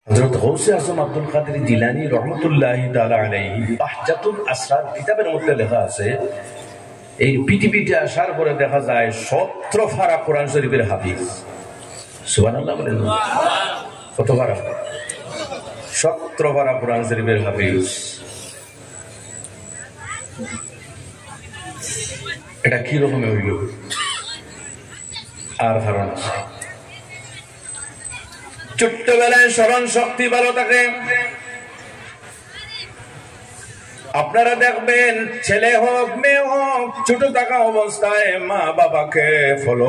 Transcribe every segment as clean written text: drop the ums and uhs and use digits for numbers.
হযরত গৌসে আজম আব্দুল কাদের জিলানী রহমতুল্লাহি তাআলা আলাইহি বাহজাতুল আসরার কিতাবের মধ্যে লেখা আছে, এই পৃথিবীতে আসার পরে দেখা যায় 17 পারা কোরআন শরীফের হাফিজ। সুবহানাল্লাহ বলেন, কত পারা? 17 পারা কোরআন শরীফের হাফিজ। এটা কি রকমের হইল? আর কারণ ছোট্টবেলায় স্মরণ শক্তি ভালো থাকে। আপনারা দেখবেন ছেলে হোক মেয়ে হোক, ছোট থাকা অবস্থায় মা বাবাকে ফলো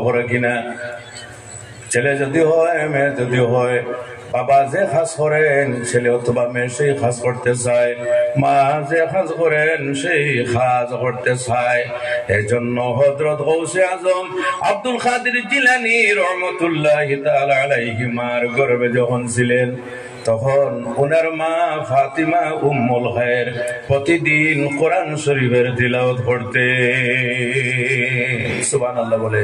করে কিনা, ছেলে যদি হয় মেয়ে যদি হয়, বাবা যে কাজ করেন ছেলে অথবা মেয়ে সেই কাজ করতে চায়, মা যে কাজ করেন সেই কাজ করতে চায়। এর জন্য হযরত গৌসে আজম আব্দুল কাদের জিলানী রহমতুল্লাহি তাআলা আলাইহি মার গর্ভে যখন ছিলেন, তখন ওনার মা ফাতিমা উম্মুল খায়ের প্রতিদিন কোরআন শরীফের তিলাওয়াত করতেন। সুবহানাল্লাহ বলে,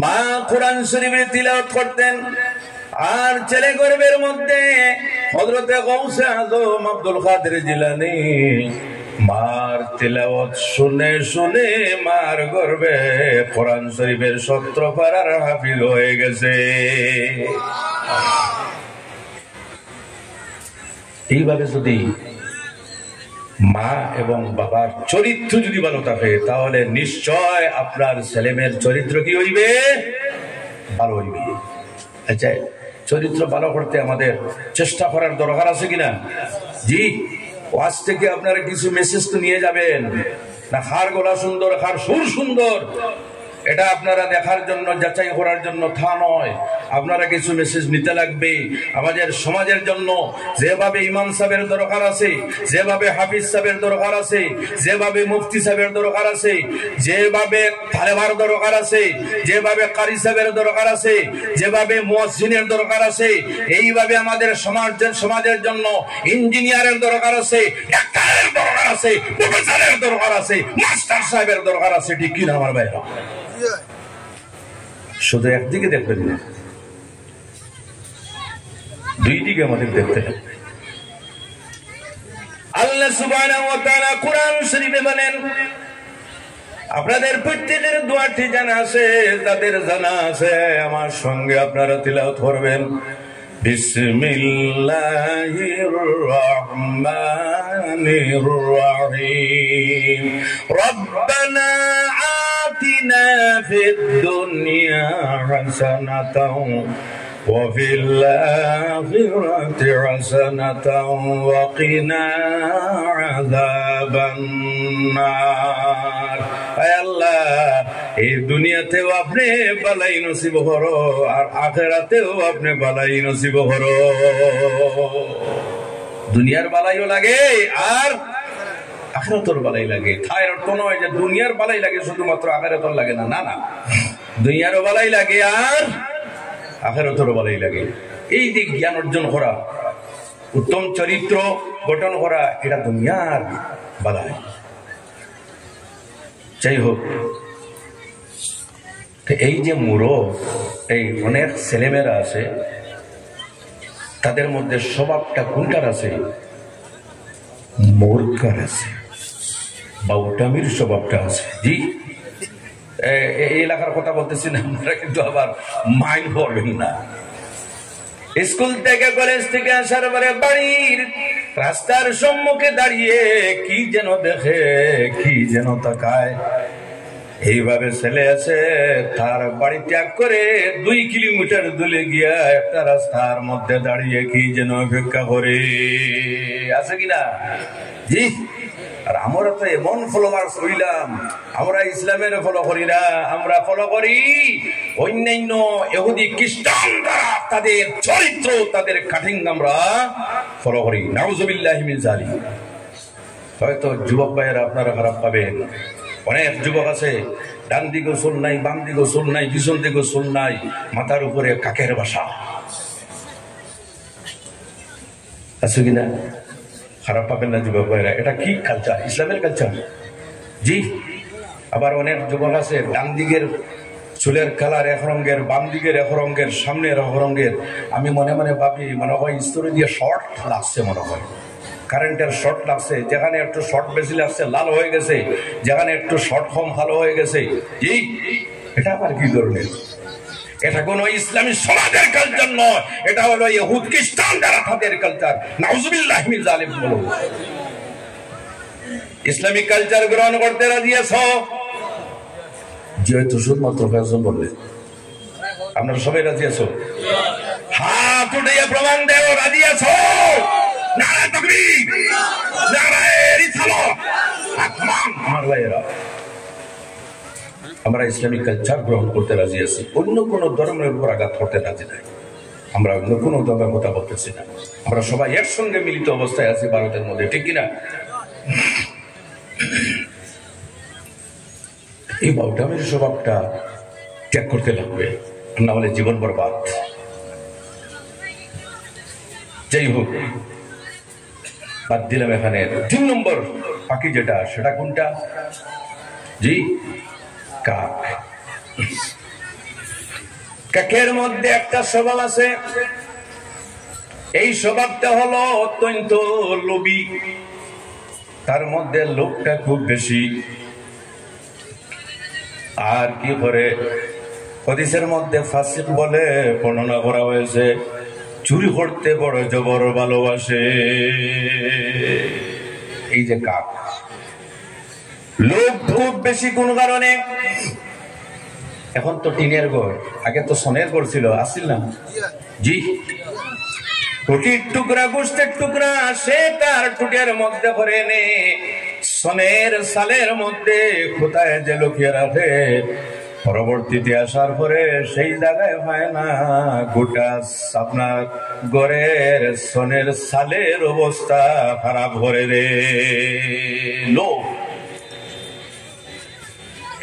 মা কোরআন শরীফের তিলাওয়াত করতেন। আর ছেলে গর্ভের মধ্যে হযরত গৌসে আজম আব্দুল কাদের জিলানী মার তিলাওয়াত শুনে শুনে মার গর্ভে কোরআন শরীফের 17 পারার হাফিজ হয়ে গেছে। এইভাবে যদি মা এবং বাবার চরিত্র যদি ভালো থাকে, তাহলে নিশ্চয় আপনার ছেলেমেয়ের চরিত্র কি হইবে? ভালো হইবে। আচ্ছা, চরিত্র ভালো করতে আমাদের চেষ্টা করার দরকার আছে কিনা? জি। আজ থেকে আপনারা কিছু মেসেজ তো নিয়ে যাবেন না, কার গলা সুন্দর কার সুর সুন্দর এটা আপনারা দেখার জন্য যাচাই করার জন্য তা নয়। আপনারা কিছু মেসেজ নিতে লাগবে আমাদের সমাজের জন্য। যেভাবে ইমাম সাহেবের দরকার আছে, যেভাবে হাফিজ সাহেবের দরকার আছে, যেভাবে মুফতি সাহেবের দরকার আছে, যেভাবে তালেবার দরকার আছে, যেভাবে কারি সাহেবের দরকার আছে, যেভাবে মুয়াজ্জিনের দরকার আছে, এইভাবে আমাদের সমাজের জন্য ইঞ্জিনিয়ারের দরকার আছে, ডাক্তারের দরকার আছে, প্রফেসরের দরকার আছে, মাস্টার সাহেবের দরকার আছে। ঠিক কিনা আমার ভাইরা? শুধু একদিকে দেখবেন না, দুই দিকে আমাদের দেখতে হবে। আল্লাহ সুবহানাহু ওয়া তাআলা কোরআন শরীফে বলেন, আপনাদের প্রত্যেকের দোয়াটি জানা আছে, তাদের জানা আছে, আমার সঙ্গে আপনারা তিলাওয়াত করবেন। বিসমিল্লাহির রহমানির রহিম। রব্বানা আতিনা ফিদ দুনিয়া হাসানাতাও ওয়া ফিল আখিরাতি হাসানাতাও ওয়া কিনা আযাবান নার। হে আল্লাহ, এই দুনিয়াতেও আপনি বালাই নসিব করো, আর আখিরাতেও আপনি বালাই নসিব করো। দুনিয়ার বালাইও লাগে আর আখিরাতের বালাই লাগে। তার অর্থ নয় যে দুনিয়ার বালাই লাগে শুধুমাত্র আখিরাতের লাগে না, না না, দুনিয়ারও বালাই লাগে আর আখিরাতেরও বালাই লাগে। এই দিক জ্ঞান অর্জন করা, উত্তম চরিত্র গঠন করা, এটা দুনিয়ার বালাই। যাই হোক, এই যে মূরখ, এই অনেক ছেলেমেয়েরা আছে, তাদের মধ্যে স্বভাবটা কোনটার আছে? মূর্খার আছে, বাউটামির স্বভাবটা আছে। জি, এই এলাকার কথা বলতেছি না, আমরা কিন্তু আবার মাইন্ড করবেন না। স্কুল থেকে কলেজ থেকে আসার পরে বাড়ির রাস্তার সম্মুখে দাঁড়িয়ে কি যেন দেখে, কি যেন তাকায়। এইভাবে ছেলে আছে, তার বাড়ি ত্যাগ করে 2 কিলোমিটার দূরে গিয়া একটা রাস্তার মধ্যে দাঁড়িয়ে কি যেন অপেক্ষা করে। আছে কিনা? জি। আর আমরা তো এমন ফলোয়ার্স হইলাম, আমরা ইসলামের ফলো করি না, আমরা ফলো করি অন্যান্য ইহুদি খ্রিস্টান, তাদের চরিত্র, তাদের কাটিং আমরা ফলো করি। নাউজুবিল্লাহি মিন যালিক। হয়তো যুবক ভাইয়েরা আপনারা খারাপ পাবেন, অনেক যুবক আছে ডান দিকে চুল নাই, বাম দিকে চুল নাই, পিছন দিকে চুল নাই, মাথার উপরে কাকের বাসা। আছে কিনা? খারাপ পাবেন না যুবক ভাইরা, এটা কি কালচার? ইসলামের কালচার। জি। আবার অনেক যুবক আছে ডান দিকের চুলের কালার এক রঙের, বাম দিকের এক রঙের, সামনের এক রঙের। আমি মনে মনে ভাবি মনে হয় স্তরে দিয়ে শর্ট লাগছে, মনে হয় কারেন্টের শর্ট লাগছে। যেখানে একটু শর্ট বেশি লাগছে লাল হয়ে গেছে, যেখানে একটু শর্ট কম ভালো হয়ে গেছে। এটা আবার কি ধরনের? এটা কোন ইসলামী সমাজের কালচার নয়, এটা হলো ইহুদ খ্রিস্টান যারা তাদের কালচার। নাউজুবিল্লাহ মিন যালিক। বলো, ইসলামিক কালচার গ্রহণ করতে রাজি আছো? যেহেতু শুধুমাত্র ফয়সাল বললে, আপনারা সবাই রাজি আছো? হাত উঠিয়ে প্রমাণ দেও রাজি আছো? নারায়ে তাকবীর, নারায়ে রিসালাত। আমার ভাইয়েরা, আমরা ইসলামিক কালচার গ্রহণ করতে রাজি আছি, অন্য কোন ধর্মের উপর আঘাত করতে রাজি নাই। আমরা অন্য কোন ধর্মের কথা বলতেছি না। আমরা সবাই একসঙ্গে মিলিত অবস্থায় আছি ভারতের মধ্যে, ঠিক কিনা? এই বাউটামের স্বভাবটা ত্যাগ করতে লাগবে, না হলে জীবন বরবাদ। যাই হোক, বাদ দিলাম। এখানে 3 নম্বর পাখি যেটা, সেটা কোনটা? জি, কাক। কাকের মধ্যে একটা স্বভাব আছে, এই স্বভাবটা হলো অত্যন্ত লোভী, তার মধ্যে লোভটা খুব বেশি। আর কি করে, হাদিসের মধ্যে ফাসিক বলে বর্ণনা করা হয়েছে, চুরি করতে বড় জবর ভালোবাসে। এই যে কাক, লোভ খুব বেশি কোন কারণে? এখন তো টিনের ঘর, আগে তো সোনের ঘর ছিল, আসছিল না? জি, রুটির টুকরা, গোষ্ঠের টুকরা, সে তার টুটের মধ্যে ভরে নে, সোনের সালের মধ্যে কোথায় যে লুকিয়ে রাখে। পরবর্তীতে আসার পরে সেই জায়গায় হয় না, গোটা আপনার ঘরের সোনের সালের অবস্থা খারাপ করে রে। লোভ।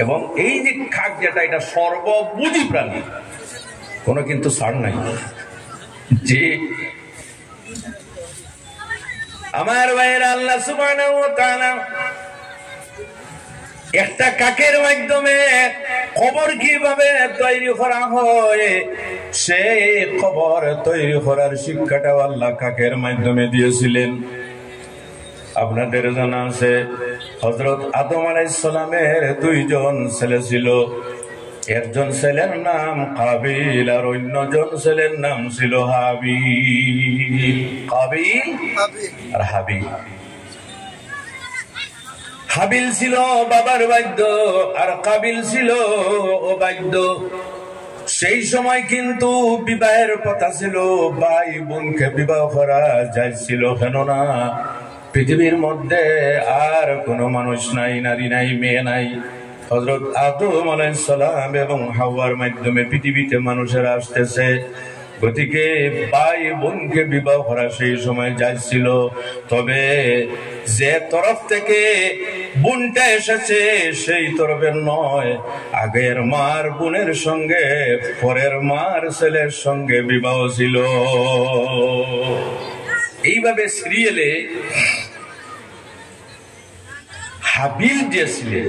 এবং এই যে কাক যেটা, এটা সর্ববুঝি প্রাণী, কোনো কিন্তু ছাড় নাই। যে আমার ভাইয়ের, আল্লাহ সুবহানাহু ওয়া তাআলা একটা কাকের মাধ্যমে কবর কিভাবে তৈরি করা হয়, সেই কবর তৈরি করার শিক্ষাটাও আল্লাহ কাকের মাধ্যমে দিয়েছিলেন। আপনাদের জানা আছে, হযরত আদম আলাইহিস সালামের 2 জন ছেলে ছিল। একজন ছেলের নাম কাবিল, আর অন্যজন ছেলের নাম ছিল হাবিল। কাবিল আর হাবিল। হাবিল ছিল বাবার বাদ্য, আর কাবিল ছিল অবাদ্য। সেই সময় কিন্তু বিবাহের কথা ছিল, ভাই বোনকে বিবাহ করা যাইছিল। কেননা পৃথিবীর মধ্যে আর কোনো মানুষ নাই, নারী নাই, মেয়ে নাই। হযরত আদম আলাইহিস সালাম এবং হাওয়ার মাধ্যমে পৃথিবীতে মানুষেরা আসতেছে, গতিকে ভাই বোনকে বিবাহ করা সেই সময় যাইছিল। তবে যে তরফ থেকে বোনটা এসেছে সেই তরফের নয়, আগের মার বোনের সঙ্গে পরের মার ছেলের সঙ্গে বিবাহ ছিল। এইভাবে সিরিয়ালে হাবিল যে ছিলেন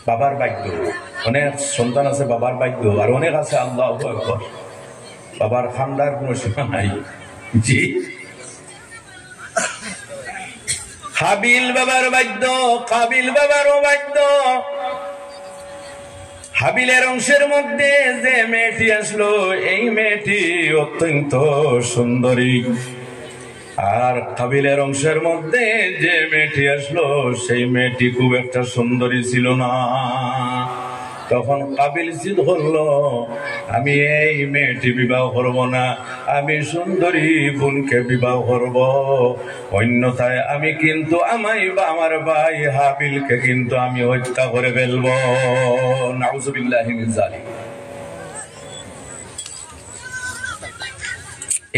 বাবার ভাগ্য, অনেক সন্তান আছে বাবার ভাগ্য, আর অনেক আছে আল্লাহু আকবার, বাবার খান্দার কোন সীমা নাই। জি, হাবিল বাবার ভাগ্য, কাবিল বাবার ভাগ্য। হাবিলের অংশের মধ্যে যে মেয়েটি আসলো, এই মেয়েটি অত্যন্ত সুন্দরী। আর কাবিলের অংশের মধ্যে যে মেয়েটি আসলো, সেই মেয়েটি খুব একটা সুন্দরী ছিল না। তখন কাবিল জিদ করলো, আমি এই মেয়েটি বিবাহ করব না, আমি সুন্দরী বোনকে বিবাহ করব, অন্যথায় আমি কিন্তু আমার ভাই হাবিলকে কিন্তু আমি হত্যা করে ফেলবো। নাউজুবিল্লাহি মিন যালিক।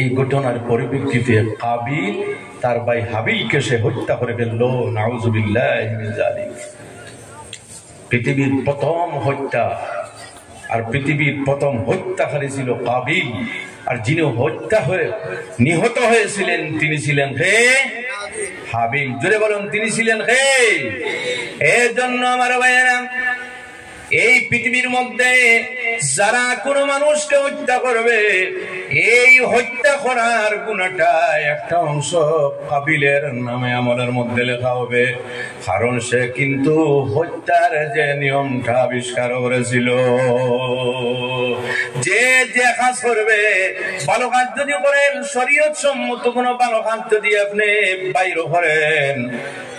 এই ঘটনার পরিপ্রেক্ষিতে কাবিল তার ভাই হাবিলকে সে হত্যা করে ফেলল। নাউজুবিল্লাহি মিন যালিক। পৃথিবীর প্রথম হত্যা, আর পৃথিবীর প্রথম হত্যাকারী ছিল কাবিল, আর যিনি হত্যা হয়ে নিহত হয়েছিলেন তিনি ছিলেন হে হাবিল। জোরে বলুন, তিনি ছিলেন হে। এর জন্য আমার ভাইয়েরা, এই পৃথিবীর মধ্যে যারা কোনো মানুষকে হত্যা করবে, এই হত্যা করার গুনাহটা একটা অংশ কাবিলের নামে আমলের মধ্যে লেখা হবে, কারণ সে কিন্তু হত্যার যে নিয়মটা আবিষ্কার করেছিল। যে কাজ করবে, ভালো কাজ যদি করেন, শরীয়ত সম্মত কোনো ভালো কাজ যদি আপনি বাইর করেন,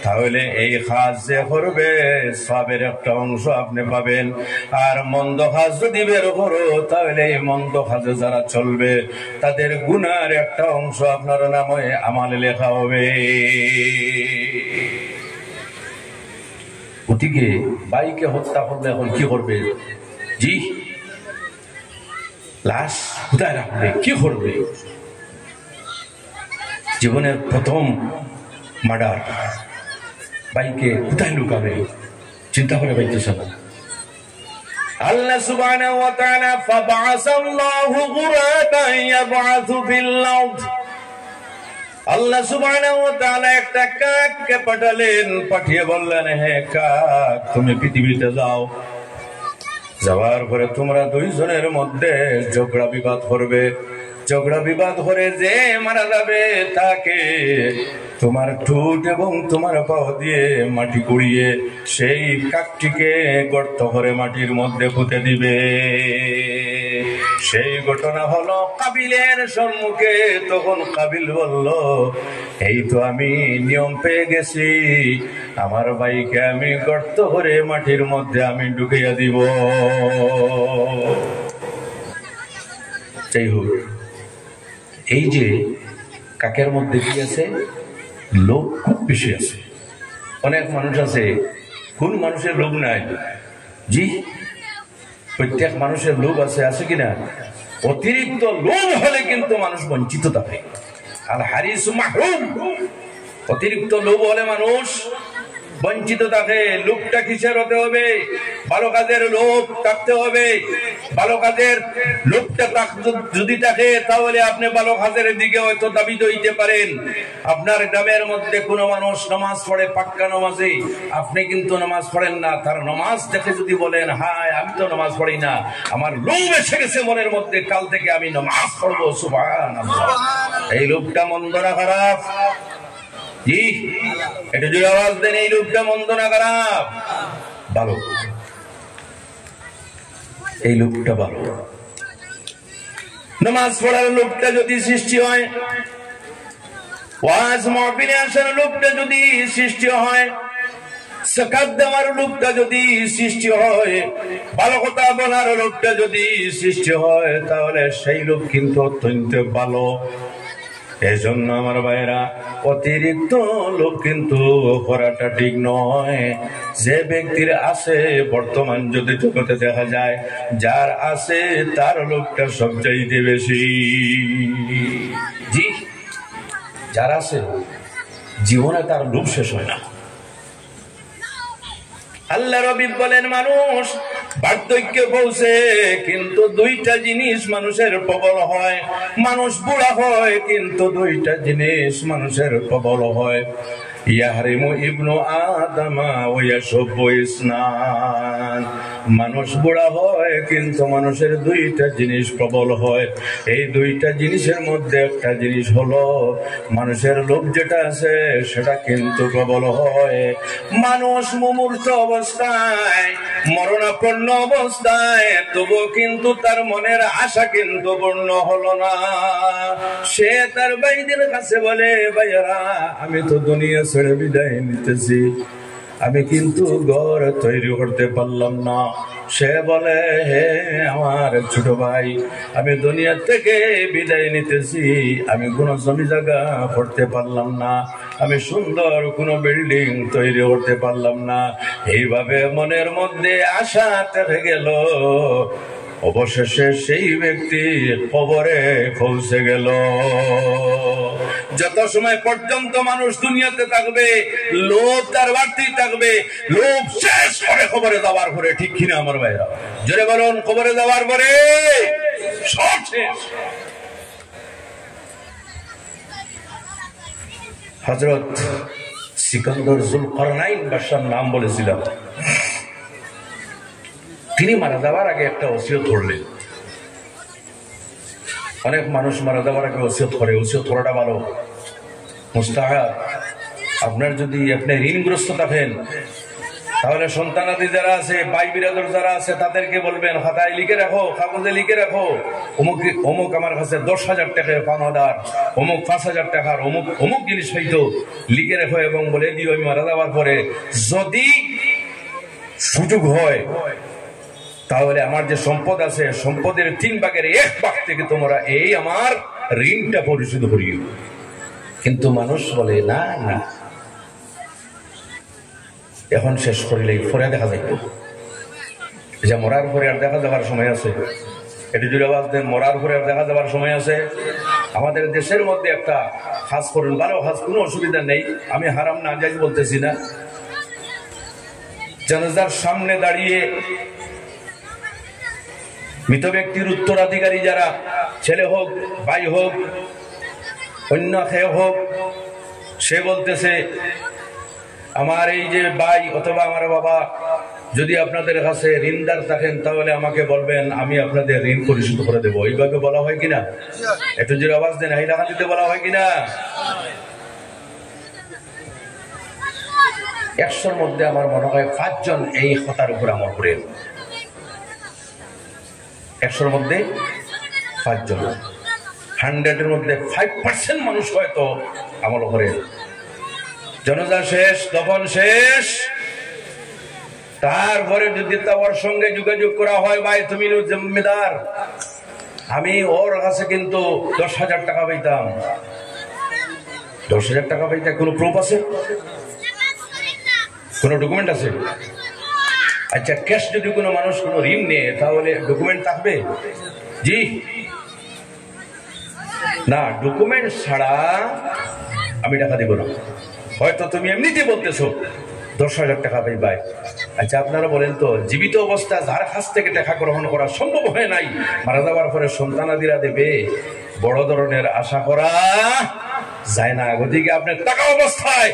তাহলে এই কাজ যে করবে সবের একটা অংশ আপনি পাবেন। আর মন্দ কাজ যদি বের করো, তাহলে এই মন্দ কাজে যারা চলবে তাদের গুনার একটা অংশ আপনার নামে আমালে লেখা হবে। ওদিকে ভাইকে হত্যা করলে এখন কি করবে? জি, লাশ কোথায় রাখবে, কি করবে? জীবনের প্রথম মার্ডার, ভাইকে কোথায় লুকাবে? চিন্তা করে পাইতেছে না। আল্লাহ সুবহানাহু ওয়া তাআলা ফাবাআসাল্লাহু গুরাবান ইয়াবআসু ফিল আরদ, আল্লাহ সুবহানাহু ওয়া তাআলা একটা কাককে পাঠালেন, পাঠিয়ে বললেন, হে কাক, তুমি পৃথিবীতে যাও, যাওয়ার পরে তোমরা দুইজনের মধ্যে ঝগড়া বিবাদ করবে। ঝগড়া বিবাদ করে যে মারা যাবে তাকে তোমার ঠোঁট এবং তোমার পাও দিয়ে মাটি কুড়িয়ে সেই কাকটিকে গর্ত করে মাটির মধ্যে পুঁতে দিবে। সেই ঘটনা হলো কাবিলের সম্মুখে। তখন কাবিল বলল, এই তো আমি নিয়ম পেয়ে গেছি, আমার ভাইকে আমি গর্ত করে মাটির মধ্যে আমি ঢুকিয়ে দিব। যাই হোক, এই যে কাকের মধ্যে কি আছে? লোভ খুব বেশি আছে। অনেক মানুষ আছে, কোন মানুষের লোভ নাই? জি, প্রত্যেক মানুষের লোভ আছে, আছে কিনা? অতিরিক্ত লোভ হলে কিন্তু মানুষ বঞ্চিত থাকে। আল হারিস মাহরুম, অতিরিক্ত লোভ হলে মানুষ বঞ্চিত থাকে। লোভটা কিসের হতে হবে? ভালো কাজের লোভ থাকতে হবে। ভালো কাজের লোভটা যদি থাকে, তাহলে আপনি ভালো কাজের দিকে হয়তো দাবিত হইতে পারেন। আপনার গ্রামের মধ্যে কোনো মানুষ নামাজ পড়ে, পাক্কা নামাজি, আপনি কিন্তু নামাজ পড়েন না, তার নামাজ দেখে যদি বলেন, হায় আমি তো নামাজ পড়ি না, আমার লোভ এসে গেছে মনের মধ্যে, কাল থেকে আমি নামাজ পড়বো, সুবহানাল্লাহ, এই লোভটা মন্দ না খারাপ? জি, এটা যদি আওয়াজ দেন, এই লোভটা মন্দ না খারাপ? ভালো, এই লোভটা ভালো। নামাজ পড়ার লোভটা যদি সৃষ্টি হয়, ওয়াজ মাহফিলে আসার লোভটা যদি সৃষ্টি হয়, যাকাত দেওয়ার লোভটা যদি সৃষ্টি হয়, ভালো কথা বলার লোভটা যদি সৃষ্টি হয়, তাহলে সেই লোভ কিন্তু অত্যন্ত ভালো। এই জন্য আমার ভাইরা, অতিরিক্ত লোভ কিন্তু করাটা ঠিক নয়। যে ব্যক্তির আছে, বর্তমান যদি জগতে দেখা যায়, যার আছে তার লোভটা সবচাইতে বেশি। জি, যার আছে জীবনে তার লোভ শেষ হয় না। আল্লাহ রবি বলেন, মানুষ বার্ধক্যে পৌঁছে, কিন্তু দুইটা জিনিস মানুষের প্রবল হয়। মানুষ বুড়া হয়, কিন্তু দুইটা জিনিস মানুষের প্রবল হয়। ইয়াহরিমু ইবনু আদামা ওয়া ইয়াশুব্বু ইসনান, মানুষ বুড়া হয়, কিন্তু মানুষের দুইটা জিনিস প্রবল হয়। এই দুইটা জিনিসের মধ্যে একটা জিনিস হলো মানুষের লোভ যেটা আছে সেটা কিন্তু প্রবল হয়। মানুষ মুমূর্ষ অবস্থায়, মরণাপন্ন অবস্থায়, তবুও কিন্তু তার মনের আশা কিন্তু পূর্ণ হলো না। সে তার ভাইদের কাছে বলে, ভাইয়ারা, আমি তো দুনিয়া ছেড়ে বিদায় নিতেছি, আমি কিন্তু ঘর তৈরি করতে পারলাম না। সে বলে, হে আমার ছোট ভাই, আমি দুনিয়া থেকে বিদায় নিতেছি, আমি কোনো জমি জায়গা করতে পারলাম না, আমি সুন্দর কোনো বিল্ডিং তৈরি করতে পারলাম না। এইভাবে মনের মধ্যে আশা থেকে গেল। অবশেষে সেই ব্যক্তি কবরে পৌঁছে গেল। যত সময় পর্যন্ত মানুষ দুনিয়াতে থাকবে, লোভ তার বাড়তি থাকবে। লোভ শেষ করে কবরে যাওয়ার পরে, ঠিক কিনা আমার ভাইরা? জোরে বলুন, কবরে যাওয়ার পরে সব শেষ। হযরত সিকান্দর জুলকারনাইন বাদশার নাম বলেছিলাম। তিনি মারা যাওয়ার আগে একটা ওসিয়ত করলেন। অনেক মানুষ মারা যাওয়ার আগে ওসিয়ত করে, ওসিয়ত করাটা ভালো, মুস্তাহাব। আপনার যদি আপনি ঋণগ্রস্ত থাকেন তাহলে সন্তানাদি যারা আছে, ভাই বিরাদর যারা আছে, তাদেরকে বলবেন খাতায় লিখে রাখো, কাগজে লিখে রাখো, অমুক আমার কাছে 10,000 টাকার পাওনাদার, অমুক 5,000 টাকার অমুক জিনিস হয়তো লিখে রাখো এবং বলে দিও আমি মারা যাওয়ার পরে যদি সুযোগ হয় তাহলে আমার যে সম্পদ আছে সম্পদের 3 ভাগের 1 ভাগ থেকে তোমরা এই আমার ঋণটা পরিশোধ করিও। কিন্তু মানুষ বলে না না, এখন শেষ করিলে পরে দেখা যাইত, যে মরার পরে আর দেখা যাবার সময় আছে। এটি জুড়ে আওয়াজ দেন, মরার পরে আর দেখা যাবার সময় আছে। আমাদের দেশের মধ্যে একটা কাজ করুন, ভালো কাজ, কোনো অসুবিধা নেই, আমি হারাম না যাই বলতেছি না। জানাজার সামনে দাঁড়িয়ে মৃত ব্যক্তির উত্তরাধিকারী যারা, ছেলে হোক, ভাই হোক, অন্য খেয়ে হোক, সে বলতেছে আমার এই যে ভাই অথবা আমার বাবা যদি আপনাদের কাছে ঋণদার থাকেন তাহলে আমাকে বলবেন, আমি আপনাদের ঋণ পরিশোধ করে দেবো। এইভাবে বলা হয় কিনা? একটু জোরে আওয়াজ দেন, এই টাকা দিতে বলা হয় কিনা? 100-র মধ্যে আমার মনে হয় 5 জন এই কথার উপর আমল করে। 100-র মধ্যে 5 জন, 100-এর মধ্যে 5% মানুষ হয়তো আমল করে। জানাজা শেষ, দফন শেষ, তারপরে যদি তার সঙ্গে যোগাযোগ করা হয়, ভাই তুমি জিম্মেদার, আমি ওর কাছে কিন্তু 10,000 টাকা পাইতাম। 10,000 টাকা পাইতে কোনো প্রুফ আছে? কোনো ডকুমেন্ট আছে? আচ্ছা, ক্যাশ যদি কোনো মানুষ কোনো ঋণ নেয় তাহলে ডকুমেন্ট থাকবে? জি না, ডকুমেন্ট ছাড়া আমি টাকা দিব না। হয়তো তুমি এমনিতে বলতেছো 10,000 টাকা পাই ভাই। আচ্ছা, আপনারা বলেন তো, জীবিত অবস্থা যার কাছ থেকে টাকা গ্রহণ করা সম্ভব হয় নাই, মারা যাওয়ার পরে সন্তানাদিরা দেবে, বড় ধরনের আশা করা যায় না। গতিকে আপনার টাকা অবস্থায়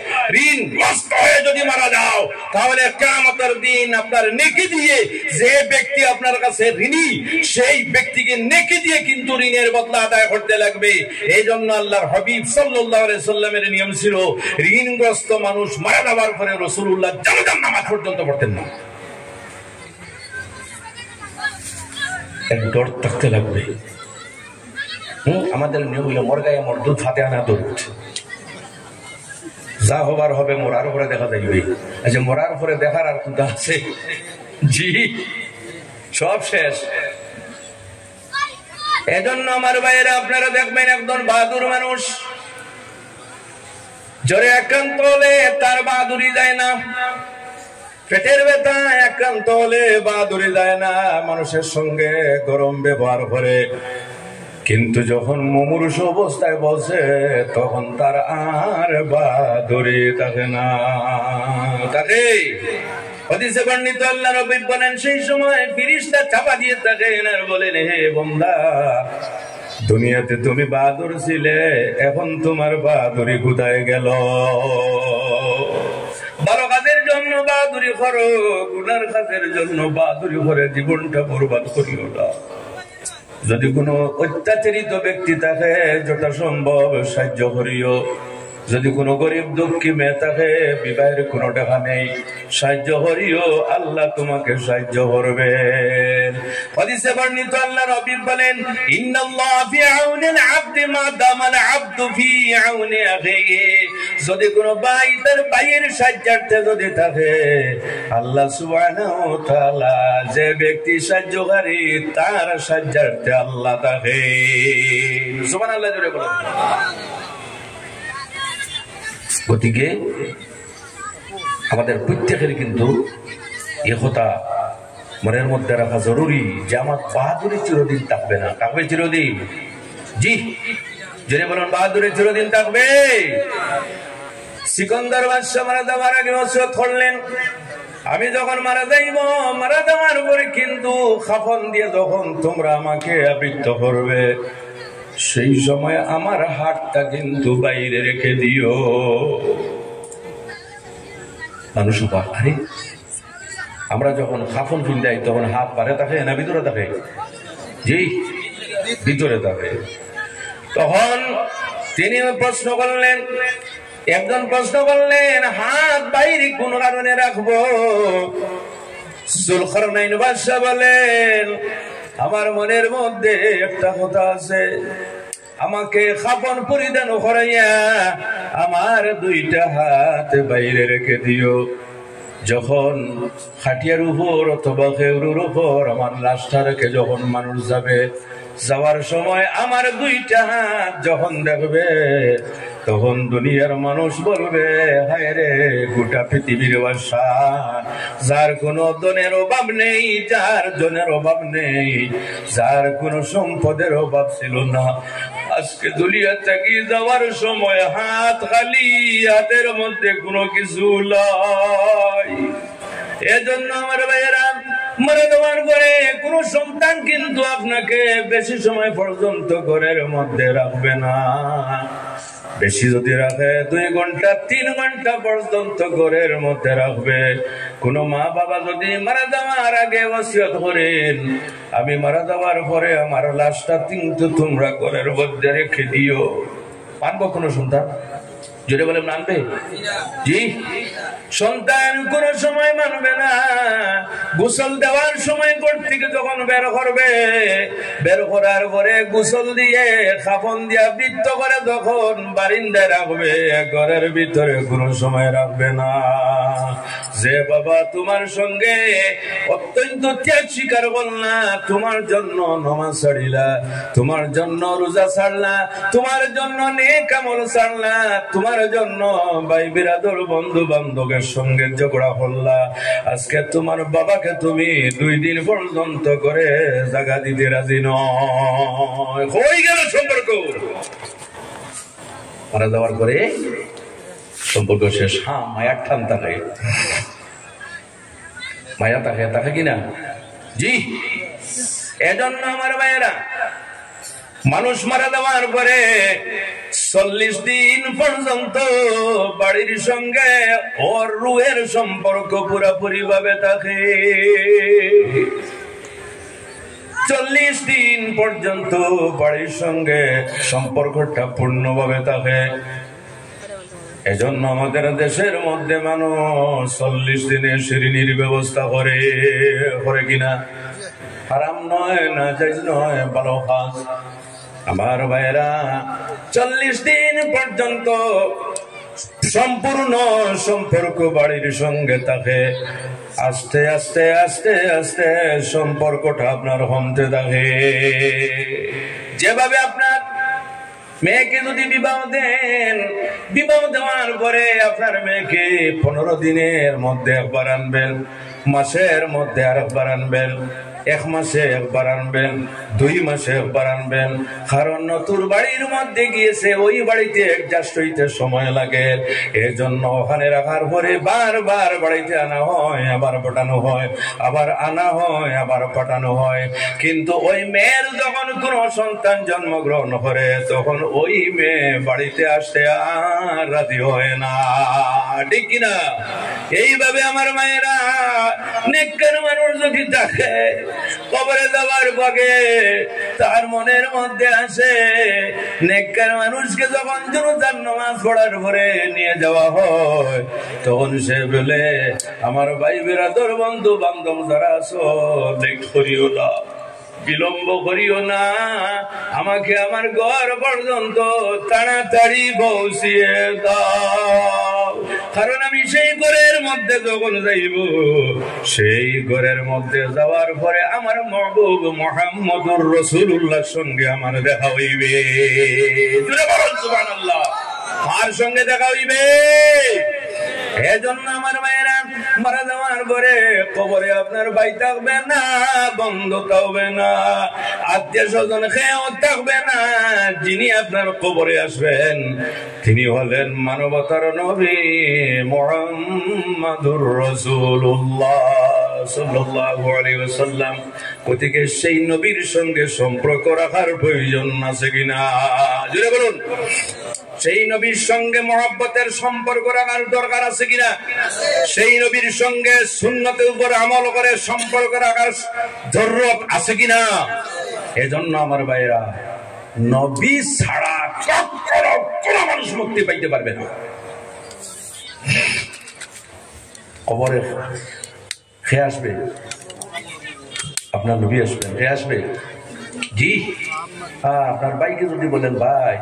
ঋণগ্রস্ত হয়ে যদি মারা যাও তাহলে কিয়ামতের দিন আপনার নেকি দিয়ে, যে ব্যক্তি আপনার কাছে ঋণী সেই ব্যক্তিকে নেকি দিয়ে কিন্তু ঋণের বদলা আদায় করতে লাগবে। এই জন্য আল্লাহর হাবিব সাল্লাল্লাহু আলাইহি সাল্লামের নিয়ম ছিল, ঋণগ্রস্ত মানুষ মারা যাওয়ার পরে রাসূলুল্লাহ জানাজার নামাজ পর্যন্ত পড়তেন না। এক ডর থাকতে লাগবে। আমাদের নিয়ম হইল মরগায় মর দুধ হাতে আনা দুধ, যা হবার হবে, মরার পরে দেখা যাইবে। আচ্ছা, মরার পরে দেখার আর কোনটা আছে? জি, সব শেষ। এজন্য আমার ভাইয়েরা, আপনারা দেখবেন একজন বাহাদুর মানুষ জ্বরে আক্রান্ত হলে তার বাহাদুরি যায় না, পেটের ব্যথা আক্রান্ত হলে বাহাদুরি যায় না, মানুষের সঙ্গে গরম ব্যবহার করে। কিন্তু যখন মুমূর্ষু অবস্থায় বসে তখন তার আর বাহাদুরি থাকে না। তাকে হাদিসে বর্ণিত আল্লাহ নবী বলেন, সেই সময় ফেরেশতা চাপা দিয়ে থাকেন আর বলেন, হে বান্দা, দুনিয়াতে তুমি বাহাদুর ছিলে, এখন তোমার বাহাদুরি কোথায় গেল? ভালো কাজের জন্য বাহাদুরি করো, গুনার কাজের জন্য বাহাদুরি করে জীবনটা বরবাদ করিও না। যদি কোনো অত্যাচারিত ব্যক্তি থাকে যথাসম্ভব সাহায্য করিও। যদি কোনো গরিব দুঃখী মেয়ে থাকে, বিবাহের কোনো টাকা নেই, সাহায্য করিও, আল্লাহ তোমাকে সাহায্য করবেন। হাদিসে বর্ণিত আল্লাহ নবী বলেন, ইন্নাল্লাহ ফি আউনিল আবদি মা দামাল আবদু ফি আউনি আখিহি। যদি কোনো ভাই তার ভাইয়ের সাহায্যার্থে যদি থাকে, আল্লাহ সুবহানাহু ওয়া তাআলা যে ব্যক্তি সাহায্যকারী তার সাহায্যার্থে আল্লাহ থাকে। সুবহানাল্লাহ জোরে বলুন। গতিকে আমাদের প্রত্যেকের কিন্তু এ কথা মনের মধ্যে রাখা জরুরি যে আমার বাহাদুরি চিরদিন থাকবে না। থাকবে চিরদিন? জি, জেনে বলুন, বাহাদুরি চিরদিন থাকবে। সিকন্দর বাদশা মারা যাওয়ার আগে ওসিয়ত করলেন, আমি যখন মারা যাইব, মারা যাওয়ার পরে কিন্তু কাফন দিয়ে যখন তোমরা আমাকে আবৃত করবে, সেই সময় আমার হাতটা কিন্তু বাইরে রেখে দিও। মানুষ আরে আমরা যখন খাফন ফিন্দাই তখন হাত পারে থাকে না ভিতরে থাকে? জি, ভিতরে থাকে। তখন তিনি প্রশ্ন করলেন, একজন প্রশ্ন করলেন, হাত বাইরে কোন কারণে রাখবো? যুলকারনাইন বাদশা বলেন, আমার মনের মধ্যে একটা কথা আছে, আমাকে খাফন পরিধান করাইয়া আমার দুইটা হাত বাইরে রেখে দিও। যখন খাটিয়ার উপর অথবা খেউরুর উপর আমার লাশটা রেখে যখন মানুষ যাবে, যাওয়ার সময় আমার দুইটা হাত যখন দেখবে, তখন দুনিয়ার মানুষ বলবে, হায় রে, গোটা পৃথিবীর বাদশা, যার কোনো ধনের অভাব নেই, যার জনের অভাব নেই, যার কোনো সম্পদের অভাব ছিল না, আজকে দুনিয়া থেকে যাওয়ার সময় হাত খালি, হাতের মধ্যে কোনো কিছু নাই। এজন্য আমার ভাইয়েরা, মারা যাওয়ার পরে কোন সন্তান কিন্তু আপনাকে বেশি সময় পর্যন্ত ঘরের মধ্যে রাখবে না। বেশি যদি রাখে 2 ঘন্টা 3 ঘন্টা পর্যন্ত ঘরের মধ্যে রাখবে। কোন মা বাবা যদি মারা যাওয়ার আগে ওসিয়ত করেন, আমি মারা যাওয়ার পরে আমার লাশটা কিন্তু তোমরা ঘরের মধ্যে রেখে দিও, মানবো কোন সন্তান? যদি বলে মানবে? জি, সন্তান কোন সময় মানবে না। গোসল দেওয়ার সময় ঘর থেকে যখন বের করবে, বের করার পরে গোসল দিয়ে খাফন দিয়া বৃত্ত করে যখন বারিন্দায় রাখবে, ঘরের ভিতরে কোন সময় রাখবে না। যে বাবা তোমার সঙ্গে অত্যন্ত ত্যাগ স্বীকার করলা, তোমার জন্য নামাজ ছাড়িলা, তোমার জন্য রোজা ছাড়লা, তোমার জন্য নেক আমল ছাড়লা, তোমার জন্য ভাই বিরাদর বন্ধু বান্ধবের সঙ্গে ঝগড়া করলা, আজকে তোমার বাবাকে তুমি 2 দিন পর্যন্ত করে জায়গা দিতে রাজি নয়, হয়ে গেল সম্পর্ক। মারা যাওয়ার পরে সম্পর্ক শেষ। হ্যাঁ, মায়ার ঠান থাকে, মায়া থাকে, থাকে কিনা? জি। এজন্য আমার ভাইয়েরা, মানুষ মারা যাওয়ার পরে 40 দিন পর্যন্ত বাড়ির সঙ্গে ওর রুহের সম্পর্ক পুরোপুরি ভাবে থাকে। 40 দিন পর্যন্ত বাড়ির সঙ্গে সম্পর্কটা পূর্ণভাবে থাকে। এজন্য আমাদের দেশের মধ্যে মানুষ 40 দিনের শিরিনির ব্যবস্থা করে, করে কিনা? হারাম নয়, না জায়েজ নয়, ভালো কাজ। আমার ভাইরা, 40 দিন পর্যন্ত সম্পূর্ণ সম্পর্ক বাড়ির সঙ্গে থাকে। আস্তে আস্তে আস্তে আস্তে সম্পর্কটা আপনার কমতে থাকে। যেভাবে আপনার মেয়েকে যদি বিবাহ দেন, বিবাহ দেওয়ার পরে আপনার মেয়েকে 15 দিনের মধ্যে একবার আনবেন, মাসের মধ্যে আরেকবার আনবেন, 1 মাসে একবার আনবেন, 2 মাসে একবার আনবেন। কারণ নতুন বাড়ির মধ্যে গিয়েছে, ওই বাড়িতে অ্যাডজাস্ট হইতে সময় লাগে। এর জন্য ওখানে রাখার পরে বারবার বাড়িতে আনা হয়, আবার পাঠানো হয়, আবার আনা হয়, আবার পাঠানো হয়। কিন্তু ওই মেয়ের যখন কোনো সন্তান জন্মগ্রহণ করে, তখন ওই মেয়ে বাড়িতে আসতে আর রাজি হয় না, ঠিক কিনা? এইভাবে আমার মায়েরা, নেককার মানুষ যদি থাকে, কবরে যাওয়ার পরে তার মনের মধ্যে আসে, নেককার মানুষকে যখন জানাজার নামাজ পড়ার পরে নিয়ে যাওয়া হয়, তখন সে বলে, আমার ভাই বিরাদর বন্ধু বান্ধব যারা আছো, লেট করিও না, বিলম্ব করিও না, আমাকে আমার ঘর পর্যন্ত তাড়াতাড়ি পৌঁছিয়ে দাও। কারণ আমি সেই ঘরের মধ্যে যখন যাইব, সেই ঘরের মধ্যে যাওয়ার পরে আমার মাহবুব মুহাম্মদুর রাসূলুল্লাহর সঙ্গে আমার দেখা হইবে। সুবহানাল্লাহ। কার সঙ্গে দেখা হইবে? এজন্য আমার মায়েরা, মারা যাওয়ার পরে কবরে আপনার ভাই থাকবে না, বন্ধু থাকবে না, আত্মীয় স্বজন খেয়েও থাকবে না। যিনি আপনার কবরে আসবেন, তিনি হলেন মানবতার নবী মুহাম্মদুর রাসূলুল্লাহ সাল্লাল্লাহু আলাইহি ওয়াসাল্লাম কোথেকে সেই নবীর সঙ্গে সম্পর্ক রাখার প্রয়োজন আছে কিনা জোরে বলুন সেই নবীর সঙ্গে মহব্বতের সম্পর্ক রাখার দরকার আছে কিনা সেই নবীর সঙ্গে সুন্নতের উপর আমল করে সম্পর্ক রাখার জরুরত আছে কিনা এজন্য আমার ভাইরা নবী ছাড়া কখনো কোনো মানুষ মুক্তি পাইতে পারবে না কবরে কে আসবে আপনার নবী আসবেন কে আসবে জি আপনার ভাইকে যদি বলেন ভাই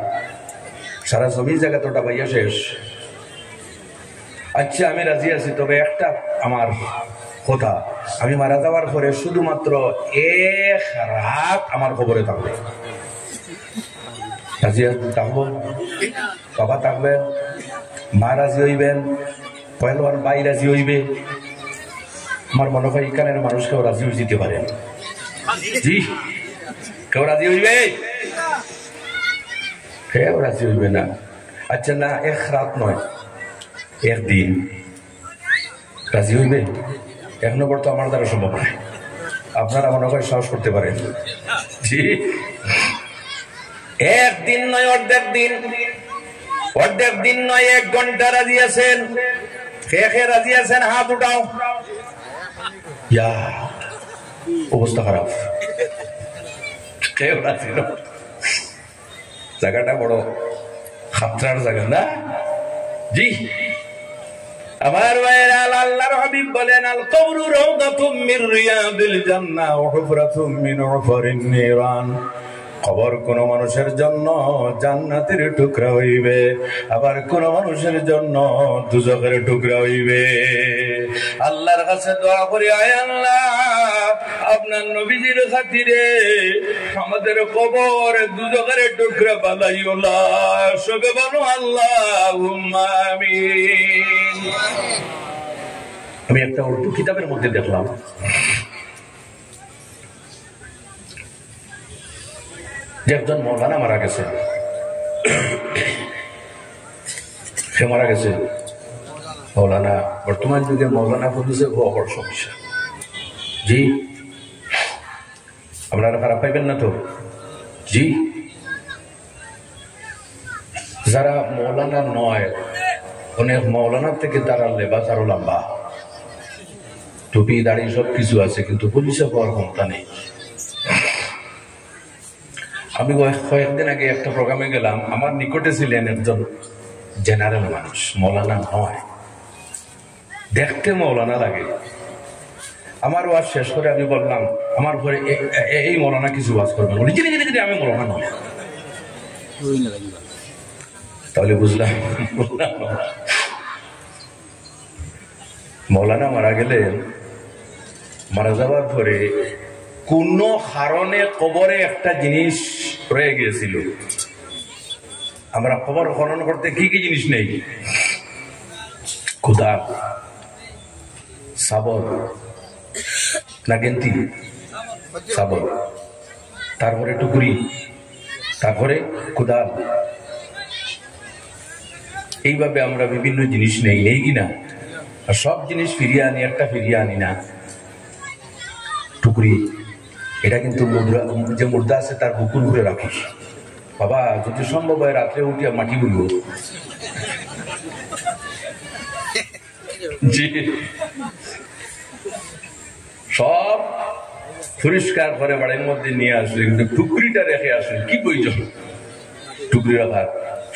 সারা জমি জায়গা তোটা ভাইয়া শেষ আচ্ছা আমি রাজি আছি তবে একটা আমার কথা আমি মারা যাওয়ার পরে শুধুমাত্র এক রাত আমার কবরে থাকবে রাজি থাকবো বাবা থাকবেন মা রাজি হইবেন পয়লওয়ান ভাই রাজি হইবে আমার মনে হয় এখানের মানুষ কেউ রাজি হয়ে যেতে পারে জি কেউ রাজি হইবে কেউ রাজি হইবে না আচ্ছা না এক রাত নয় একদিন রাজি হইবে এক নম্বর তো আমার দ্বারা সম্ভব নয় আপনারা মনে হয় সাহস করতে পারেন জি একদিন নয় অর্ধেক দিন নয় 1 ঘন্টা রাজি আছেন কে রাজি আছেন হাত উঠাও ইয়া অবস্থা খারাপ কেউ রাজি না জায়গাটা বড় খাতরার জায়গা না জি আমার ভাইরা আল্লাহর হাবিব বলেন আল কবরু রাউদাতুম মির রিয়াদিল জান্নাহ ওয়া হুফরাতুম মিন উফারিন নিরান কবর কোন মানুষের জন্য জান্নাতের টুকরা হইবে আবার কোন মানুষের জন্য দুজখের টুকরা হইবে আল্লাহর কাছে দোয়া করি আয় আল্লাহ আপনার নবীজির খাতিরে আমাদের কবর দুজখের টুকরা বানাইও না সবে বলো আল্লাহুম্মা আমিন আমি একটা উর্দু কিতাবের মধ্যে দেখলাম যে একজন মৌলানা মারা গেছে সে মারা গেছে মৌলানা বর্তমান যুগে মৌলানা প্রদুষে বড় সমস্যা জি আপনারা খারাপ পাইবেন না তো জি যারা মৌলানা নয় অনেক মৌলানার থেকে তারা লেবাস আরো লম্বা টুপি দাড়ি সব কিছু আছে কিন্তু পুলিশে পাওয়ার ক্ষমতা নেই আমি কয়েকদিন আগে একটা প্রোগ্রামে গেলাম আমার নিকটে ছিলেন একজন জেনারেল মানুষ মৌলানা নয় দেখতে মৌলানা লাগে আমার ওয়াজ শেষ করে আমি বললাম আমার ঘরে এই মৌলানা কিছু ওয়াজ করবেন আমি মৌলানা নয় তাহলে বুঝলাম মৌলানা মারা গেলে মারা যাওয়ার পরে কোন কারণে কবরে একটা জিনিস রয়ে গিয়েছিল আমরা কবর খনন করতে কি কি জিনিস নেই কুদাল শাবল না গেন্তি শাবল তারপরে টুকরি তারপরে কুদাল এইভাবে আমরা বিভিন্ন জিনিস নেই কিনা আর সব জিনিস ফিরিয়ে আনি একটা ফিরিয়ে আনি না টুকরি এটা কিন্তু যে মুর্দা আছে তার বুকুর ঘুরে রাখিস বাবা যদি সম্ভব হয় রাত্রে উঠিয়া মাটি বলবো জি সব পরিষ্কার করে বাড়ির মধ্যে নিয়ে আসবে কিন্তু টুকরিটা রেখে আসবে কি প্রয়োজন টুকরি রাখার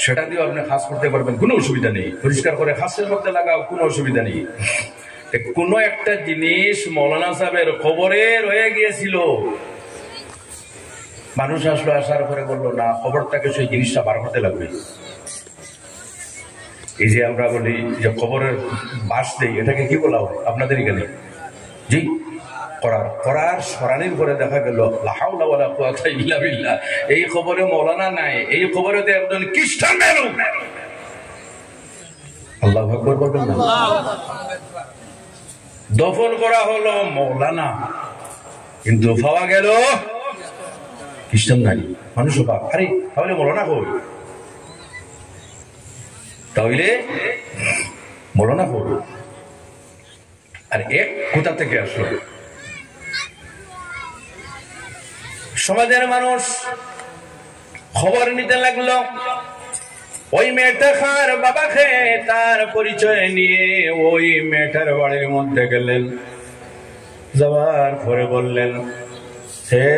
সেটা দিয়েও আপনি খাস করতে পারবেন কোনো অসুবিধা নেই পরিষ্কার করে খাসের মধ্যে লাগাও কোনো অসুবিধা নেই কোন একটা জিনিস মৌলানা সাহেবের খবরে রয়ে গিয়েছিল মানুষ আসলো আসার পরে বললো না খবরটাকে সেই জিনিসটা বার করতে লাগবে এই যে আমরা বলি যে খবরের বাস দেই এটাকে কি বলা হয় আপনাদের এখানে জি করার সরানির পরে দেখা গেল লা হাওলা ওয়ালা কুওয়াতা ইল্লা বিল্লাহ এই খবরে মৌলানা নাই এই খবরে তো একজন খ্রিস্টান বেরো আল্লাহু আকবার বলবেন না দফন করা হলো মৌলানা কিন্তু পাওয়া গেল খ্রিস্টান নাই মানুষ আরে তাহলে মৌলানা কই তাহলে মৌলানা কই আর এক কোথা থেকে আসলো? সমাজের মানুষ খবর নিতে লাগলো। ওই মেয়েটা খার বাবা খেয়ে তার পরিচয় নিয়ে ওই মেয়েটার বাড়ির মধ্যে গেলেন। যাওয়ার পরে বললেন, হে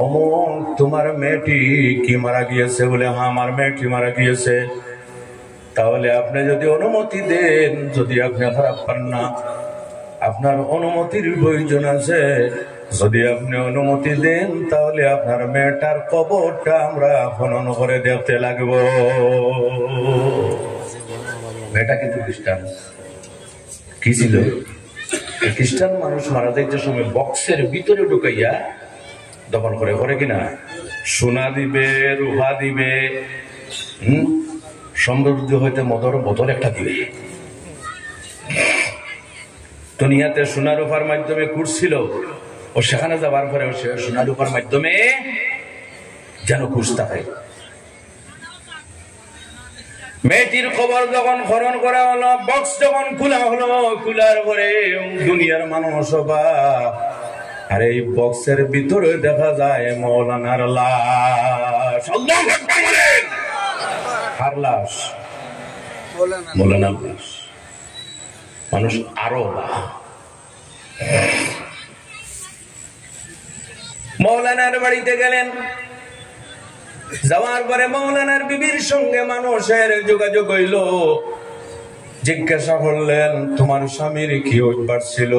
অমুক, তোমার মেয়েটি কি মারা গিয়েছে? বলে, হ্যাঁ, আমার মেয়েটি মারা গিয়েছে। তাহলে আপনি যদি অনুমতি দেন, যদি আপনি খারাপ পান না, আপনার অনুমতির প্রয়োজন আছে। যদি আপনি অনুমতি দেন তাহলে আপনার মেয়েটার কবরটা আমরা খনন করে দেখতে লাগব। মেয়েটা কিন্তু খ্রিস্টান। কি ছিল? খ্রিস্টান মানুষ মারা যাইতে সময় বক্সের ভিতরে ঢুকাইয়া দফন করে, করে কিনা সোনা দিবে, রুহা দিবে, সমৃদ্ধ হইতে মদর বোতল একটা দিবে। দুনিয়াতে সোনা রূপার মাধ্যমে কুরছিল, ও সেখানে যাবার পরে সোনা রূপার মাধ্যমে যেন খুঁজতে হয়। মেয়েটির খবর যখন খনন করা হলো, বক্স যখন খোলা হলো, খোলার পরে দুনিয়ার মানুষ অবাক। আর এই বক্সের ভিতরে দেখা যায় মৌলানার লাশ। আল্লাহু আকবার বলেন। কার লাশ? মৌলানার লাশ। মানুষ আরো মৌলানার বাড়িতে গেলেন। যাওয়ার পরে মৌলানার বিবির সঙ্গে মানুষের যোগাযোগ হইল। জিজ্ঞাসা করলেন, তোমার স্বামীর কি অভ্যাস ছিল?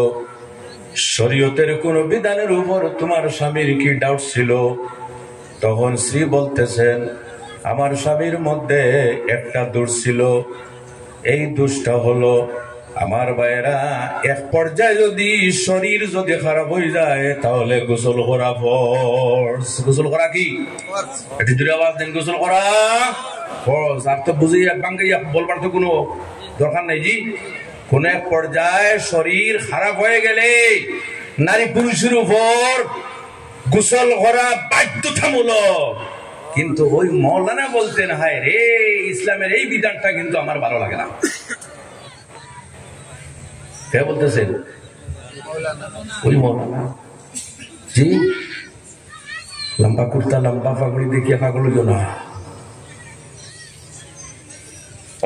শরীয়তের কোন বিধানের উপর তোমার স্বামীর কি ডাউট ছিল? তখন স্ত্রী বলতেছেন, আমার স্বামীর মধ্যে একটা দোষ ছিল। এই দোষটা হলো, আমার ভাইরা, এক পর্যায়ে যদি শরীর যদি খারাপ হয়ে যায় তাহলে গোসল করা ফরজ। গোসল করা কি? একটু জোরে আওয়াজ দেন। গোসল করা ফরজ। আর তো বুঝিয়া বাঙ্গাইয়া বলবার তো কোনো দরকার নেই। জি, কোন এক পর্যায়ে শরীর খারাপ হয়ে গেলে নারী পুরুষের উপর গোসল করা বাধ্যতামূলক। কিন্তু ওই মৌলানা বলতেন, হায় রে, ইসলামের এই বিধানটা কিন্তু আমার ভালো লাগে না। কে বলতেছেন? ওই মৌলানা। জি, লম্বা কুর্তা, লম্বা পাগড়ি দেখিয়ে পাগল হইল না।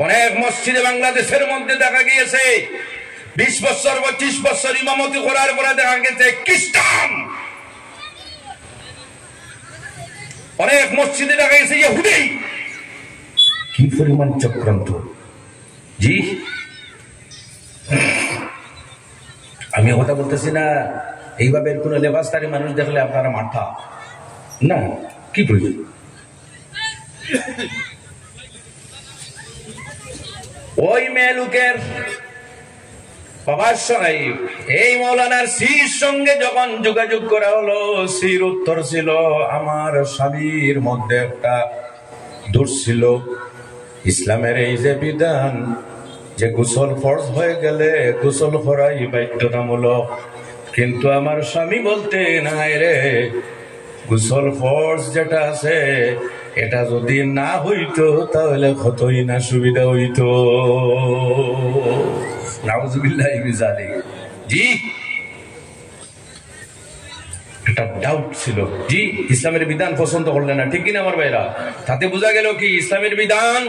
অনেক মসজিদে বাংলাদেশের মধ্যে দেখা গিয়েছে 20 বছর 25 বছর ইমামতি করার পরে দেখা গেছে খ্রিস্টান। অনেক মসজিদে দেখা গেছে ইহুদি। কি পরিমাণ চক্রান্ত! জি, আমি কথা বলতেছি না এইভাবে কোন লেবাসদারি মানুষ দেখলে আপনারা মাথা না, কি প্রয়োজন? ওই মেয়ে লোকের বাবার সঙ্গে এই মৌলানার স্ত্রীর সঙ্গে যখন যোগাযোগ করা হলো, স্ত্রীর উত্তর ছিল, আমার স্বামীর মধ্যে একটা দোষ ছিল। ইসলামের এই যে বিধান যে গোসল ফরজ হয়ে গেলে গোসল করাই বাধ্যতামূলক, কিন্তু আমার স্বামী বলতে নাই রে, গোসল ফরজ যেটা আছে এটা যদি না হইতো তাহলে কতই না সুবিধা হইতো। নাউজুবিল্লাহ মিন যালিক। জি, একটা ডাউট ছিল। জি, ইসলামের বিধান পছন্দ করলেন না, ঠিক কিনা আমার ভাইরা? তাতে বোঝা গেল কি ইসলামের বিধান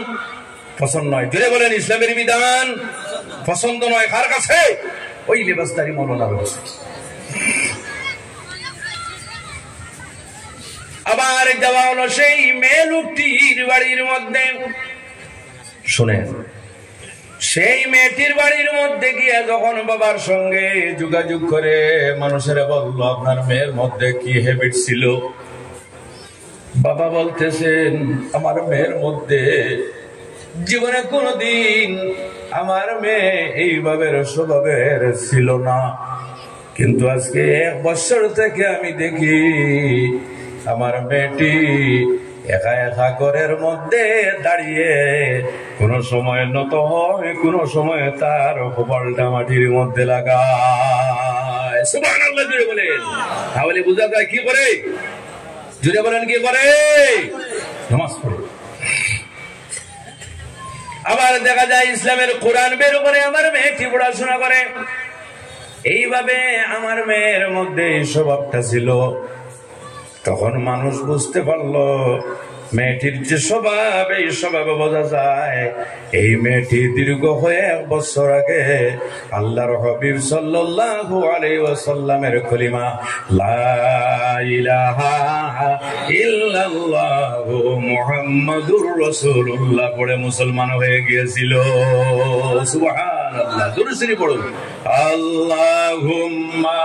পছন্দ নয়। জোরে বলেন, ইসলামের বিধান পছন্দ নয় কার কাছে? ওই লেবাসদারি মৌলানার কাছে। আবার যাওয়া হলো সেই মেয়ে লোকটির বাড়ির মধ্যে। শুনেন, সেই মেয়েটির বাড়ির মধ্যে গিয়ে যখন বাবার সঙ্গে যোগাযোগ করে মানুষেরা বলল, আপনার মেয়ের মধ্যে কি হ্যাবিট ছিল? বাবা বলতেছেন, আমার মেয়ের মধ্যে জীবনে কোনদিন আমার মেয়ে এইভাবে স্বভাবের ছিল না, কিন্তু আজকে 1 বছর থেকে আমি দেখি আমার মেয়েটি একা একা ঘরের মধ্যে দাঁড়িয়ে কোন সময় নত হয়, কোন সময় তার কপালটা মাটির মধ্যে লাগায়। সুবহানাল্লাহ জুড়ে বলেন। তাহলে বোঝা যায় কি করে? জুড়ে বলেন, কি করে? নামাজ পড়ে। আবার দেখা যায় ইসলামের কোরআন বের করে আমার মেয়েটি পড়াশোনা করে। এইভাবে আমার মেয়ের মধ্যে এই স্বভাবটা ছিল। তখন মানুষ বুঝতে পারলো মেয়েটির যে স্বভাব, এই স্বভাবে বোঝা যায় এই মেয়েটি দীর্ঘ হয়ে 1 বছর আগে আল্লাহর হাবিব সাল্লাল্লাহু আলাইহি ওয়াসাল্লামের কলিমা লা ইলাহা ইল্লাল্লাহু মুহাম্মাদুর রাসূলুল্লাহ পড়ে মুসলমান হয়ে গিয়েছিল। সুবহানাল্লাহ। জোরে জোরে পড়ুন, আল্লাহুম্মা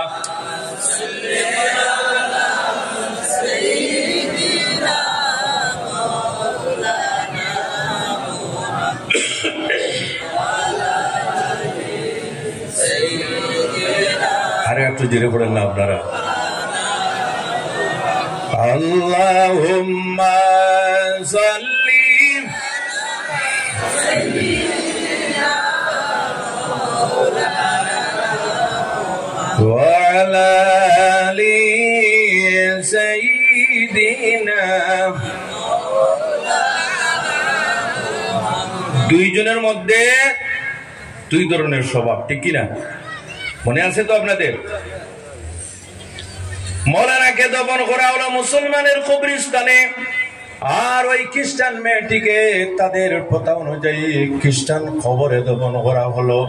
সাল্লি আলা সাইয়্যিদিনা মাওলানা মুহাম্মাদ। আরে একটু জোরে পড়েন না আপনারা। আল্লাহুম্মা সাল্লি সাইয়্যিদিনা মাওলানা ওয়া আলা আলি সাইয়্যিদিনা মাওলানা। দুইজনের মধ্যে দুই ধরনের স্বভাব, ঠিক কিনা? মনে আছে তো আপনাদের? মৌলানাকে দফন করা হলো মুসলমানের কবরস্থানে, আর ওই খ্রিস্টান মেয়েটিকে তাদের প্রথা অনুযায়ী খ্রিস্টান কবরে দফন করা হলো।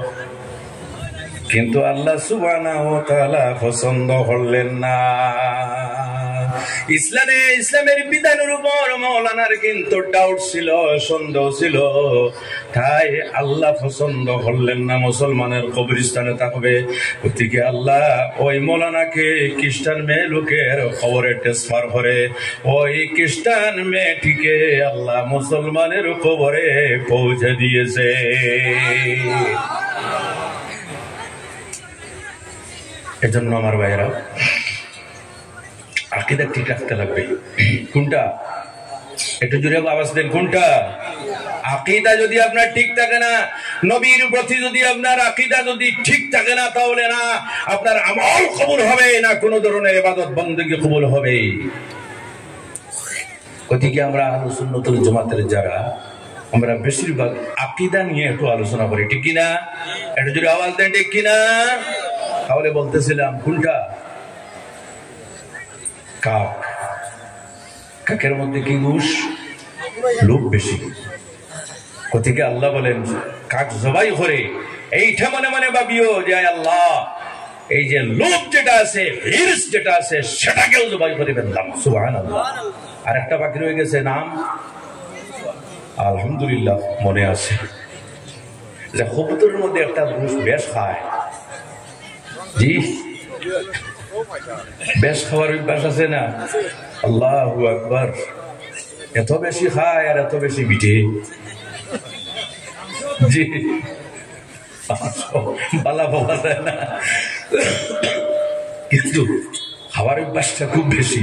কিন্তু আল্লাহ সুবহানাহু ওয়া তাআলা পছন্দ করলেন না। ইসলামের বিধানের উপর মৌলানার কিন্তু ডাউট ছিল, সন্দেহ ছিল, তাই আল্লাহ পছন্দ করলেন না মুসলমানের কবরস্থানে থাকবে। ওদিকে আল্লাহ ওই মৌলানাকে খ্রিস্টান মেয়ে লোকের কবরে ট্রান্সফার করে ওই খ্রিস্টান মেয়েটিকে আল্লাহ মুসলমানের কবরে পৌঁছে দিয়েছে। এজন্য আমার ভাইয়েরা আকীদা ঠিক রাখতে লাগবে। কোনটা? একটু জোরে আওয়াজ দেন, কোনটা? আকীদা যদি আপনার ঠিক থাকে না, নবীর প্রতি যদি আপনার আকীদা যদি ঠিক থাকে না, তাহলে না আপনার আমল কবুল হবে, না কোন ধরনের ইবাদত বندگی কবুল হবে। ওদিকে আমরা আহলে সুন্নাত ওয়াল জামাতের যারা, আমরা বেশিরভাগ আকীদা নিয়ে একটু আলোচনা করি, ঠিক কিনা? একটু জোরে আওয়াজ দেন, ঠিক কিনা? তাহলে বলতেছিলাম কোনটা? কাক। কাকের মধ্যে কি দোষ? লোভ বেশি। কোথেকে আল্লাহ বলেন কাক জবাই করে এইটা মনে মনে ভাবিও যে আল্লাহ এই যে লোভ যেটা আছে, হিরস যেটা আছে, সেটাকেও জবাই করে ফেললাম। সুবহানাল্লাহ। আর একটা বাকি রয়ে গেছে নাম, আলহামদুলিল্লাহ মনে আছে, যে কবুতরের মধ্যে একটা দোষ বেশ খায়। জি, বেশ খাওয়ার অভ্যাস আছে না? আল্লাহু আকবার। এত বেশি খায় আর এত বেশি বিটে। জি, পালা পাওয়া যায় না, কিন্তু খাওয়ার অভ্যাসটা খুব বেশি।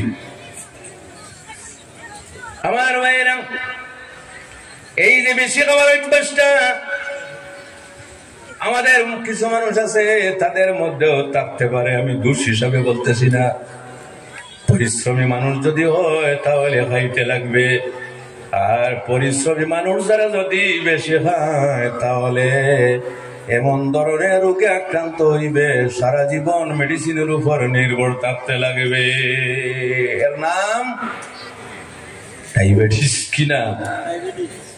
আমার ভাইয়েরা, এই যে বেশি খাওয়ার অভ্যাসটা আমাদের কিছু মানুষ আছে তাদের মধ্যেও থাকতে পারে, আমি দোষ হিসাবে বলতেছি না। পরিশ্রমী মানুষ যদি হয় তাহলে খাইতে লাগবে, আর পরিশ্রমী মানুষ যারা যদি বেশি খায় তাহলে এমন ধরনের রোগে আক্রান্ত হইবে সারা জীবন মেডিসিনের উপর নির্ভর থাকতে লাগবে। এর নাম ডায়াবেটিস। কিনা?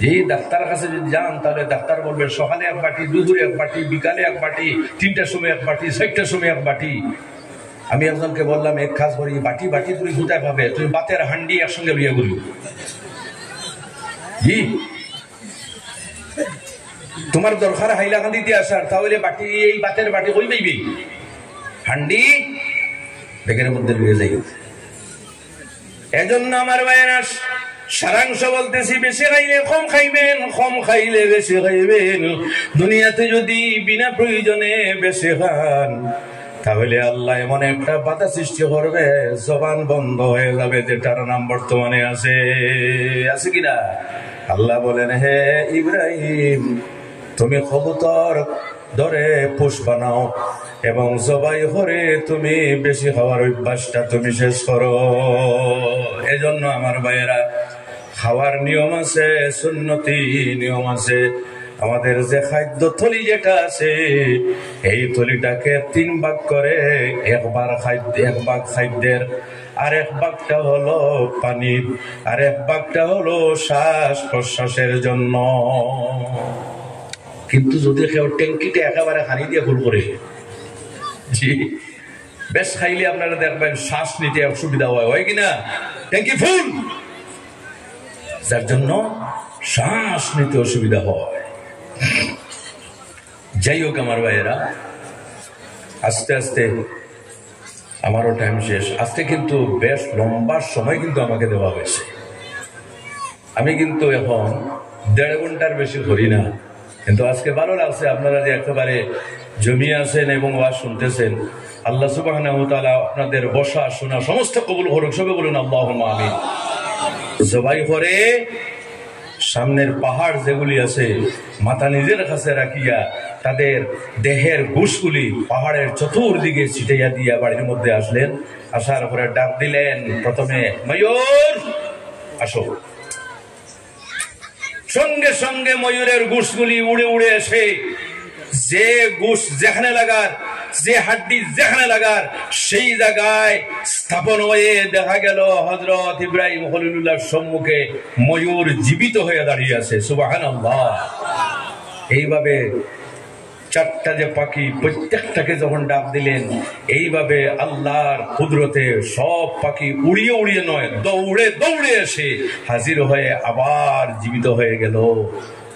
এই ডাক্তার কাছে যদি যান তাহলে ডাক্তার বলবে সকালে এক বাটি, দুপুরে এক বাটি, বিকালে এক বাটি, 3টার সময় এক বাটি, 4টার সময় এক বাটি। আমি একজনকে বললাম এক কাজ করি, বাটি বাটি তুমি কোথায় পাবে? তুমি বাতের হান্ডি একসঙ্গে লইয়া করি। জি, তোমার দরকার হাইলাকান্দিতে আসার, তাহলে বাটি, এই বাতের বাটি কই পাইবে? হান্ডি ব্যাগের মধ্যে লইয়া যাই। এজন্য আমার ভাইয়েরা সারাংশ বলতেছি, বেশি খাইলে কম খাইবেন, কম খাইলে বেশি খাইবেন। দুনিয়াতে যদি বিনা প্রয়োজনে বেশি খান তাহলে আল্লাহ এমন একটা বাধা সৃষ্টি করবে, জবান বন্ধ হয়ে যাবে, যেটার নাম বর্তমানে আছে কিনা? আল্লাহ বলেন, হে ইব্রাহিম, তুমি কবুতর ধরে পোষ বানাও এবং জবাই করে তুমি বেশি খাওয়ার অভ্যাসটা তুমি শেষ করো। এজন্য আমার ভাইয়েরা খাওয়ার নিয়ম আছে, সুন্নতি নিয়ম আছে। আমাদের যে খাদ্য থলি যেটা আছে, এই থলিটাকে 3 ভাগ করে, এক ভাগ খাদ্যের, আর এক ভাগটা হলো পানির, আর এক ভাগটা হলো শ্বাস প্রশ্বাসের জন্য। কিন্তু যদি কেউ ট্যাঙ্কিটা একেবারে হানি দিয়ে ফুল করে, জি বেশ খাইলে আপনারা দেখবেন শ্বাস নিতে অসুবিধা হয় কিনা, ট্যাঙ্কি ফুল, যার জন্য শ্বাস নিতে অসুবিধা হয়। যাই হোক আমার ভাইয়েরা, আস্তে আস্তে আমারও টাইম শেষ। আজকে কিন্তু বেশ লম্বা সময় কিন্তু আমাকে দেওয়া হয়েছে। আমি কিন্তু এখন 1.5 ঘন্টার বেশি করি না, কিন্তু আজকে ভালো লাগছে আপনারা যে একেবারে জমিয়ে আছেন এবং ওয়াজ শুনতেছেন। আল্লাহ সুবহানাহু ওয়া তাআলা আপনাদের বসা শোনা সমস্ত কবুল করুক। সবাই বলুন আল্লাহুম্মা আমিন। সবাই করে সামনের পাহাড় যেগুলি আছে, মাথা নিজের কাছে রাখিয়া তাদের দেহের ঘুষগুলি পাহাড়ের চতুর্দিকে ছিটাইয়া দিয়া বাড়ির মধ্যে আসলেন। আসার পরে ডাক দিলেন, প্রথমে ময়ূর আসো। সঙ্গে সঙ্গে ময়ূরের ঘুষগুলি উড়ে উড়ে এসে যে ঘুষ যেখানে লাগার, যে হাড্ডি যেখানে লাগার, সেই জায়গায় স্থাপন হয়ে দেখা গেল হযরত ইব্রাহিম খলিলুল্লাহর সম্মুখে ময়ূর জীবিত হয়ে দাঁড়িয়ে আছে। সুবহানাল্লাহ। এইভাবে 4টা যে পাখি, প্রত্যেকটাকে যখন ডাক দিলেন, এইভাবে আল্লাহর কুদরতে সব পাখি উড়িয়ে উড়িয়ে নয়, দৌড়ে দৌড়ে এসে হাজির হয়ে আবার জীবিত হয়ে গেল।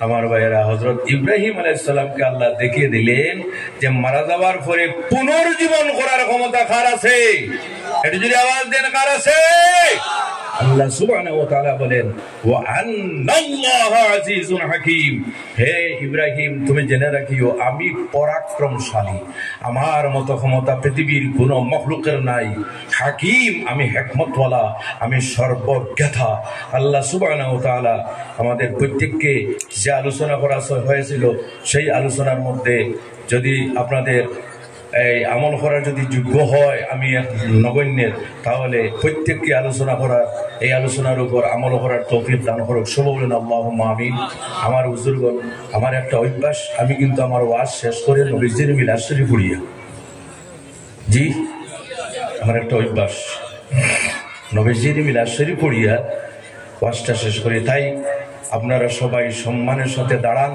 আমার ভাইয়েরা, হযরত ইব্রাহিম আলাইহিস সালামকে আল্লাহ দেখিয়ে দিলেন যে মারা যাওয়ার পরে পুনর্জীবন করার ক্ষমতা কার আছে? এটা যদি আওয়াজ দেন, কার আছে? আল্লাহ সুবহানাহু ওয়া তাআলা বলেন, ওয়া আন্নাল্লাহা আজিজুন হাকীম। হে ইব্রাহিম, তুমি জেনে রাখিও আমি পরাক্রমশালী, আমার মতো ক্ষমতা পৃথিবীর কোনো মখলুকের নাই। হাকীম, আমি হিকমতওয়ালা, আমি সর্বজ্ঞাতা। আল্লাহ সুবহানাহু ওয়া তাআলা আমাদের প্রত্যেককে যে আলোচনা করা হয়েছিল, সেই আলোচনার মধ্যে যদি আপনাদের এই আমল করার যদি যোগ্য হয়, আমি এক নগণ্যের, তাহলে প্রত্যেককে আলোচনা করার, এই আলোচনার উপর আমল করার তৌফিক দান করুক। সব বলেন আল্লাহুম্মা আমিন। আমার হুজুরগণ, আমার একটা অভ্যাস, আমি কিন্তু আমার ওয়াজ শেষ করে নবীজির মিলাদ শরীফ পড়িয়া, জি আমার একটা অভ্যাস, নবীজির মিলাদ শরীফ পড়িয়া ওয়াজটা শেষ করি। তাই আপনারা সবাই সম্মানের সাথে দাঁড়ান।